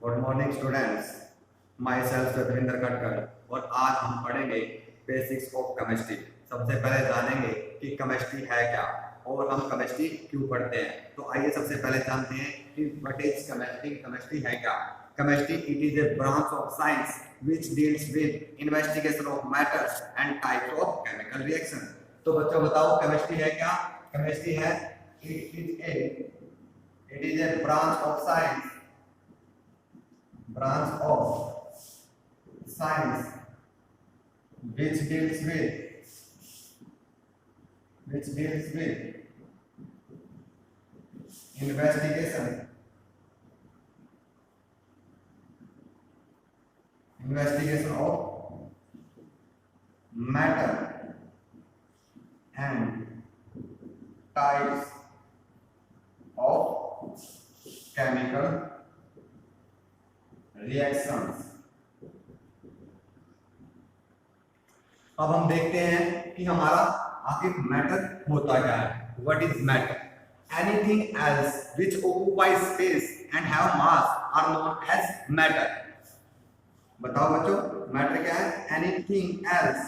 Good morning students, myself Satvinder Khatkar और आज हम पढ़ेंगे बेसिक्स ऑफ केमिस्ट्री। सबसे पहले जानेंगे कि केमिस्ट्री है क्या और हम केमिस्ट्री क्यों पढ़ते हैं। तो आइए सबसे पहले जानते हैं कि व्हाट इज केमिस्ट्री। केमिस्ट्री है क्या? Chemistry it is a branch of science which deals with investigation of matters and types of chemical reaction। तो बच्चों बताओ केमिस्ट्री है क्या? केमिस्ट्री है it is a branch of science which deals with investigation of matter and types of chemical reactions। अब हम देखते हैं कि हमारा आखिर मैटर होता क्या है। What is matter? Anything else which occupies space and have mass are known as matter. बताओ बच्चों, मैटर क्या है? Anything else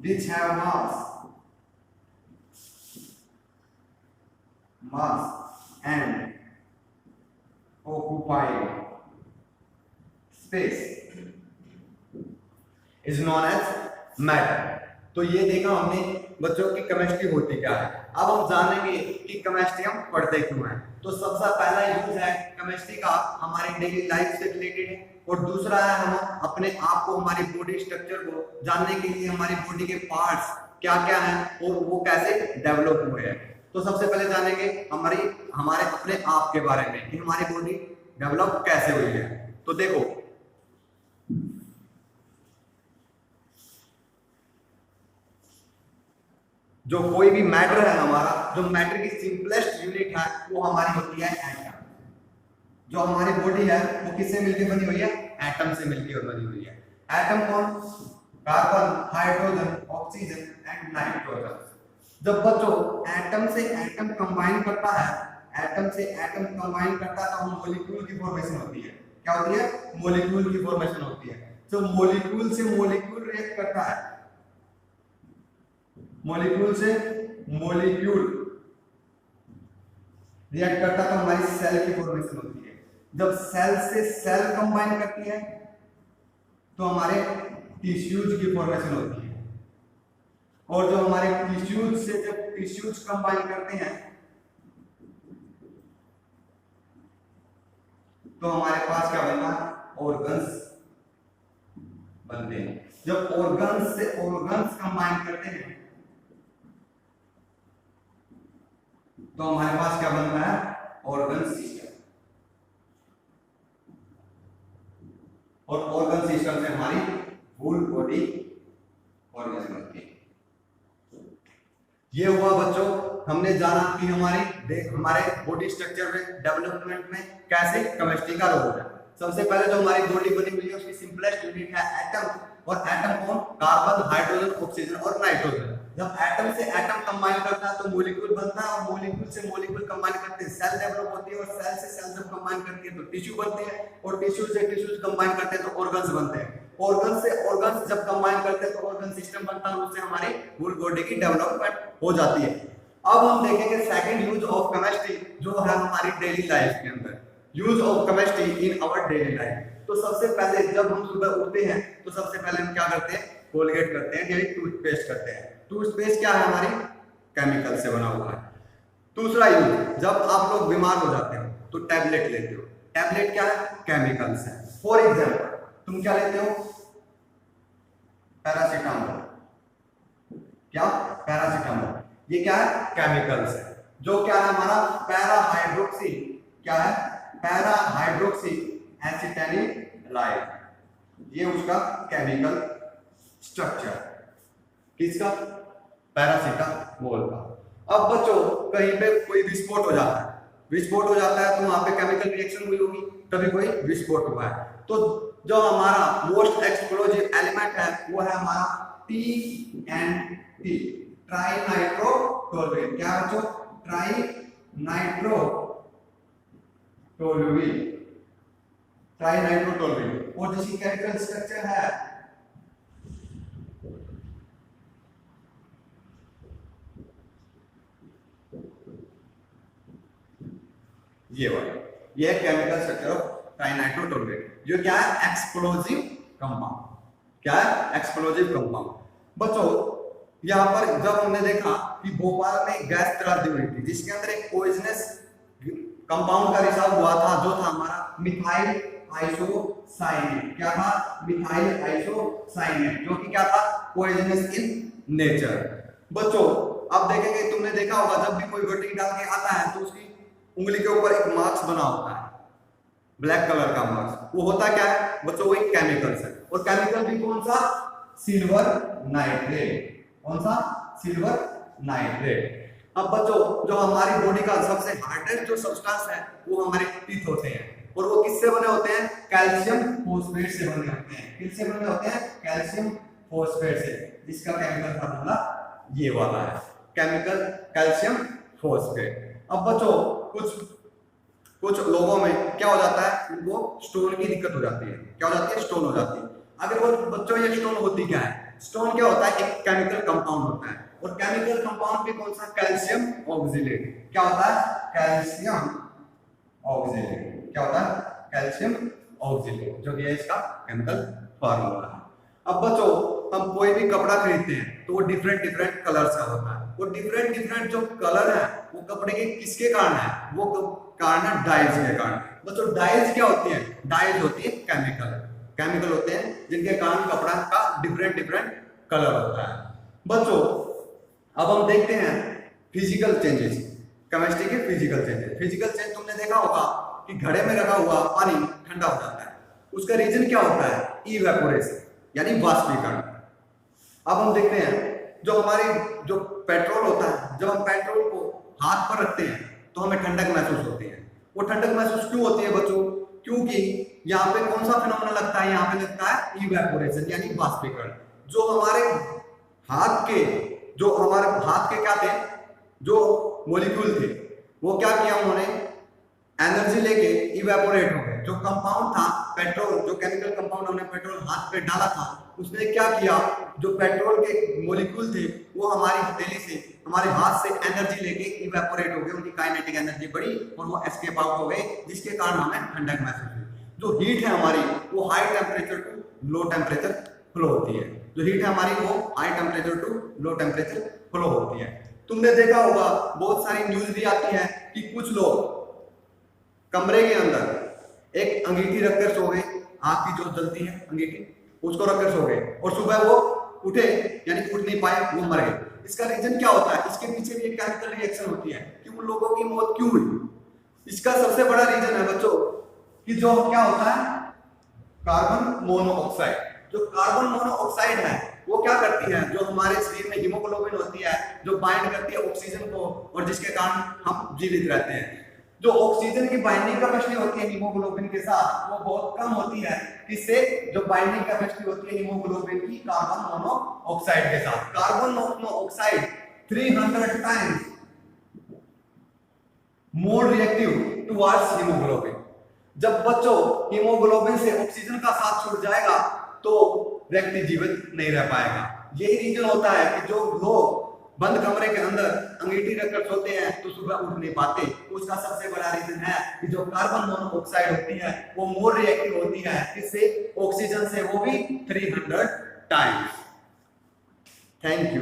which have mass and occupied space is known as matter। तो ये देखा हमने बच्चों की केमिस्ट्री होती क्या है। अब हम जानेंगे कि केमिस्ट्री हम पढ़ते क्यों हैं। तो सबसे पहला यूज है केमिस्ट्री का हमारी डेली लाइफ से रिलेटेड है, और दूसरा है हम अपने आप को, हमारी बॉडी स्ट्रक्चर को जानने के लिए हमारी बॉडी के पार्ट्स क्या क्या हैं और वो कैसे डेवलप हुए हैं। तो सबसे पहले जानेंगे हमारे अपने आप के बारे में कि हमारी बॉडी डेवलप कैसे हुई है। तो देखो, जो कोई भी मैटर है हमारा, जो मैटर की सिंपलेस्ट यूनिट है वो हमारी होती है एटम। जो हमारी बॉडी है वो किससे मिलकर बनी हुई है? एटम से मिलकर बनी हुई है। एटम कौन? Carbon, hydrogen, oxygen and nitrogen. जब बच्चों एटम से एटम कंबाइन करता है तो मॉलिक्यूल की फॉर्मेशन होती है। क्या होती है? मॉलिक्यूल की फॉर्मेशन होती है। जो मॉलिक्यूल से मॉलिक्यूल रिएक्ट करता है, मॉलिक्यूल से मॉलिक्यूल रिएक्ट करता है तो हमारी सेल की फॉर्मेशन होती है। जब सेल से सेल कंबाइन करती है तो हमारे टिश्यूज की फॉर्मेशन होती है। और जो हमारे टिश्यूज से जब टिश्यूज कंबाइन करते हैं तो हमारे पास क्या बनता है? ऑर्गन्स बनते हैं। जब ऑर्गन्स से ऑर्गन्स कंबाइन करते हैं तो हमारे पास क्या बनता है? Organ system. और ऑर्गन सिस्टम से हमारी फुल बॉडी ऑर्गेनिज्म बनती है। ये हुआ बच्चों, हमने जाना कि हमारे बॉडी स्ट्रक्चर में, डेवलपमेंट में कैसे केमिस्ट्री का रोल है। सबसे पहले जो हमारी बॉडी बनी हुई है उसकी सिंपलेस्ट यूनिट है एटम। और एटम कौन? कार्बन, हाइड्रोजन, ऑक्सीजन और नाइट्रोजन। जब एटम से एटम कंबाइन करता है तो मॉलिक्यूल बनता है, और मॉलिक्यूल से मॉलिक्यूल कंबाइन करते हैं सेल डेवलप होती है, और सेल से सेल जब कंबाइन करती है तो टिश्यू बनते हैं, और टिश्यू से टिश्यूज कंबाइन करते हैं तो ऑर्गन्स बनते हैं। ऑर्गन से ऑर्गन्स जब कंबाइन करते हैं तो ऑर्गन सिस्टम बनता है, उससे हमारी फुल बॉडी की डेवलपमेंट हो जाती है। अब हम देखेंगे सेकंड यूज ऑफ केमिस्ट्री जो है हमारी डेली लाइफ के अंदर। Use of chemistry in our daily life. तो सबसे पहले जब हम सुबह उठते हैं तो सबसे पहले हम क्या करते हैं? कोलगेट करते हैं, यानी टूथपेस्ट करते हैं। टूथपेस्ट क्या है? हमारी केमिकल से बना हुआ है। दूसरा यूज, जब आप लोग बीमार हो जाते हो तो टैबलेट लेते हो। टैबलेट क्या है? केमिकल से। फॉर एग्जांपल तुम क्या लेते हो? पैरासीटामोल। क्या? पैरासीटामोल। ये क्या है? केमिकल्स है। जो क्या है हमारा? पैराहाइड्रोक्सी। क्या है? पैराहाइड्रोक्सी एसिटाइलिन। ये उसका केमिकल स्ट्रक्चर। किसका? पैरासीटामोल का। अब बच्चों कहीं पे कोई विस्फोट हो जाता है, तो वहां पे केमिकल रिएक्शन हुई होगी, तभी कोई विस्फोट हुआ है। तो जो हमारा मोस्ट एक्सप्लोजिव एलिमेंट है वो है हमारा TNT, ट्राई नाइट्रोटोलुएन। क्या बच्चों? ट्राई नाइट्रोटोलुएन। टोल्यूल, ट्राइनाइट्रोटोल्यूल। और जिसकी केमिकल स्ट्रक्चर है ये वाला, ये केमिकल स्ट्रक्चर ऑफ ट्राइनाइट्रोटोल्यूल। जो क्या है? Explosive compound. क्या है? Explosive compound. बच्चों यहाँ पर जब हमने देखा कि भोपाल में गैस त्रासदी हुई थी जिसके अंदर एक पॉइजनस कंपाउंड का रिसाव हुआ था, जो था हमारा मिथाइल आइसोसाइनेट। क्या था? मिथाइल आइसोसाइनेट, जो कि क्या था? Poisonous in nature. बच्चों अब देखेंगे, तुमने देखा होगा जब भी कोई वर्डिंग डाल के आता है तो उसकी उंगली के ऊपर एक मार्क्स बना होता है, ब्लैक कलर का मार्क्स। वो होता क्या है बच्चों? वो एक केमिकल है। और केमिकल भी कौन सा? Silver nitrate. कौन सा? Silver nitrate. अब बच्चों जो हमारी बॉडी का सबसे हार्डेस्ट जो सब्सटेंस है वो हमारे टीथ होते हैं। और वो किससे बने होते हैं? कैल्शियम फॉस्फेट से बने होते हैं। किससे बने होते हैं? कैल्शियम फॉस्फेट से, जिसका केमिकल फार्मूला ये वाला है, केमिकल कैल्शियम फॉस्फेट। अब बच्चों कुछ लोगों में क्या हो जाता है? उनको स्टोन की दिक्कत हो जाती है। क्या हो जाती है? स्टोन हो जाती है। अगर वो बच्चों ये स्टोन होती क्या है? स्टोन क्या होता है? एक केमिकल कंपाउंड होता है। और केमिकल कंपाउंड भी कौन सा? Calcium oxalate. क्या होता है? Calcium oxalate. क्या होता है? कैल्शियम ऑक्सीलेट, जो कि है इसका केमिकल फार्मूला है। अब बच्चों हम कोई भी कपड़ा खरीदते हैं तो वो डिफरेंट डिफरेंट कलर्स का होता है। वो डिफरेंट डिफरेंट जो कलर है वो कपड़े के किसके कारण है? वो कारण है डाइज के कारण। बच्चों डाइज क्या होती है? डाइज होती है केमिकल होते हैं जिनके कारण कपड़ा का डिफरेंट डिफरेंट कलर होता है। बच्चों अब हम देखते हैं फिजिकल चेंजेस, केमिस्ट्री के फिजिकल चेंजेस। फिजिकल चेंज तुमने देखा होगा कि घड़े में रखा हुआ पानी ठंडा हो जाता है, उसका रीजन क्या होता है? इवेपोरेशन, यानी वाष्पीकरण। अब हम देखते हैं जो हमारी जो पेट्रोल होता है, जब हम पेट्रोल को हाथ पर रखते हैं तो हमें ठंडक महसूस होती है। वो ठंडक महसूस क्यों होती है बच्चों? क्योंकि यहाँ पे कौन सा फिनोमेना लगता है? यहाँ पे लगता है इवेपोरेशन, यानी वाष्पीकरण। जो हमारे हाथ के क्या थे? जो मॉलिक्यूल थे वो क्या किया उन्होंने? एनर्जी लेके इवेपोरेट हो गए। जो कंपाउंड था पेट्रोल, जो केमिकल कंपाउंड हमने पेट्रोल हाथ पे डाला था, उसने क्या किया? जो पेट्रोल के मॉलिक्यूल थे वो हमारी हथेली से, हमारे हाथ से एनर्जी लेके इवेपोरेट हो गए, उनकी काइनेटिक एनर्जी बढ़ी और वो एस्केप आउट हो गए, जिसके कारण हमें ठंडक महसूस हुई। जो हीट है हमारी वो high temperature to low temperature flow होती है। जो हीट है हमारी वो high temperature to low temperature flow होती है। तुमने देखा होगा बहुत सारी न्यूज भी आती है कि कुछ लोग कमरे के अंदर एक अंगीठी रखकर सो गए, आंख की जो जलती है अंगीठी, उसको रखकर सो गए और सुबह वो उठे, यानी उठ नहीं पाए, वो मर गए। इसका रीजन क्या होता है? इसके पीछे भी एक केमिकल रिएक्शन होती है कि उन लोगों की मौत क्यों हुई। इसका सबसे बड़ा रीजन है बच्चों कि जो क्या होता है? Carbon monoxide. जो कार्बन मोनोऑक्साइड है वो क्या करती है? जो हमारे शरीर में हीमोग्लोबिन होती है, जो बाइंड करती है ऑक्सीजन को और जिसके कारण हम जीवित रहते हैं। जो ऑक्सीजन की बाइंडिंग कैपेसिटी होती है हीमोग्लोबिन के साथ वो बहुत कम होती है। किससे? जो बाइंडिंग कैपेसिटी होती है हीमोग्लोबिन की कार्बन मोनोऑक्साइड के साथ। Carbon monoxide 300 times more reactive towards haemoglobin. जब बच्चों हीमोग्लोबिन से ऑक्सीजन का साथ छूट जाएगा तो व्यक्ति जीवित नहीं रह पाएगा। यही रीजन होता है कि जो लोग बंद कमरे के अंदर अंगीठी रखकर सोते हैं तो सुबह उठ नहीं पाते। उसका सबसे बड़ा रीजन है कि जो कार्बन मोनोऑक्साइड होती है वो मोर रिएक्टिव होती है किससे? ऑक्सीजन से, वो भी 300 टाइम्स। Thank you.